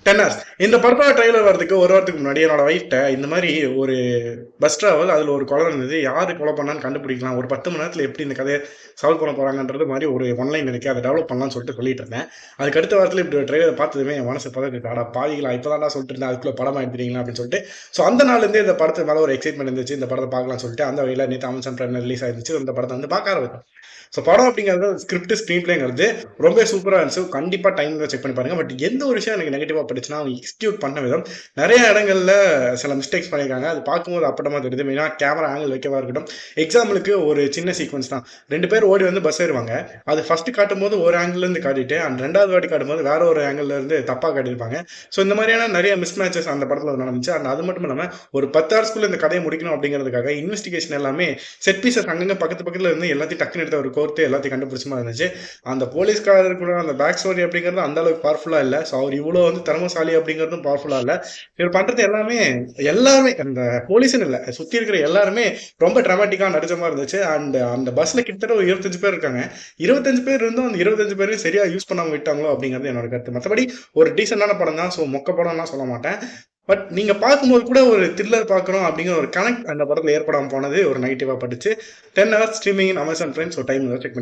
10 hours. இந்த படத்தோட trailer வரதுக்கு ஒரு வாரத்துக்கு முன்னாடி என்னோட ஒய்ஃப்ட்ட இந்த மாதிரி ஒரு பஸ் டிராவல், அதுல ஒரு கொலை இருந்தது. யாரு கொலை பண்ணான்னு கண்டுபிடிக்கலாம். ஒரு 10 மணி நேரத்துல எப்படி இந்த கதைய சால்வ் பண்ண போறாங்கன்றது மாரி ஒரு ஒன்லைன் இருக்கு. அத டெவலப் பண்ணலாம்னு சொல்லிட்டு சொல்லிட்டு இருந்தேன். அதுக்கு அடுத்த வாரத்துல இப்படி ஒரு ட்ரெய்லர் பார்த்ததுமே என் மனசு பதறிட்டு, அட பாவிகளா! இப்ப சொல்லிட்டு இருந்தேன். அதுக்குள்ள படமா எடுத்துட்டீங்களா அப்படின்னு சொல்லிட்டு. ஸோ அந்த நாள்ல இருந்தே இந்த படத்து மேல ஒரு எக்ஸைட்மென்ட் இருந்துச்சு. இந்த படத்த பார்க்கலாம்னு சொல்லிட்டு அந்த வகையில நேத்து Amazon Primeல ரிலீஸ் ஆயிருந்துச்சு. இந்த படத்த வந்து பார்க்க ஆரம்பிச்சேன். ஸோ படம் அப்படிங்கிறது ஸ்கிரிப்ட், ஸ்க்ரீன் பிளேங்கிறது ரொம்ப சூப்பரா இருந்துச்சு. கண்டிப்பா டைம்ல செக் பண்ணி பாருங்க. பட் எந்த ஒரு விஷயம் எனக்கு நெகட்டிவா பட்டுச்சுன்னா, அவங்க எக்ஸிக்யூட் பண்ண விதம் நெறைய இடங்கள்ல சில மிஸ்டேக்ஸ் பண்ணியிருக்காங்க. அது பார்க்கும்போது அப்பட்டமா தெரியுது. மெயினா கேமரா ஆங்கிள் வைக்கவா இருக்கட்டும். எக்ஸாம்பிளுக்கு ஒரு சின்ன சீக்வென்ஸ் தான். 2 பேர் ஓடி வந்து பஸ் ஏறுவாங்க. அது ஃபர்ஸ்ட் காட்டும்போது ஒரு ஆங்கிள்ல இருந்து காட்டிட்டு, அண்ட் 2வது வாட்டி காட்டும்போது வேற ஒரு ஆங்கிள்ல இருந்து தப்பா காட்டியிருப்பாங்க. ஸோ இந்த மாதிரியான நெறைய மிஸ் மேட்சஸ் அந்த படத்துல நடந்துச்சு. அண்ட் அது மட்டும் இல்லாம ஒரு 10 ஹார்ஸ்க்குள்ள இந்த கதைய முடிக்கணும் அப்படிங்கிறதுக்காக இன்வெஸ்டிகேஷன் எல்லாமே செட் பீஸஸ் அங்கங்க பக்கத்து பக்கத்துல இருந்து எல்லாத்தையும் டக்குன்னு எடுத்து ஒரு கோர்த்து எல்லாத்தையும் கண்டுபிடிச்ச மாதிரி இருந்துச்சு. அந்த போலீஸ்காரருக்குள்ள அந்த பேக் ஸ்டோரி அப்படிங்கிறது அந்த அளவுக்கு பவர்ஃபுல்லா இல்ல. ஸோ அவர் இவ்வளோ வந்து திறமைசாலி அப்படிங்கிறதும் பவர்ஃபுல்லா இல்ல. இவர் பண்றது எல்லாமே எல்லாருமே அந்த போலீஸ்ன்னு இல்ல, சுத்தி இருக்கிற எல்லாருமே ரொம்ப டிராமாட்டிக்கா நடிச்ச மாதிரி இருந்துச்சு. அண்ட் அந்த பஸ்ல கிட்டத்தட்ட ஒரு 25 பேர் இருக்காங்க. 25 பேர் இருந்தும் அந்த 25 பேரையும் சரியா யூஸ் பண்ணாம விட்டாங்களோ அப்படிங்கிறது என்னோட கருத்து. மற்றபடி ஒரு டீசென்டான படம் தான். ஸோ மொக்க படம்லாம் சொல்ல மாட்டேன். பட் நீங்க பார்க்கும்போது கூட ஒரு த்ரில்லர் பார்க்குறோம் அப்படிங்கிற ஒரு கனெக்ட் அந்த படத்துல ஏற்படாம போனது ஒரு நெகட்டிவா பட்டுச்சு. 10 ஹவர்ஸ் ஸ்ட்ரீமிங் இன் Amazon Prime. So time check பண்ணி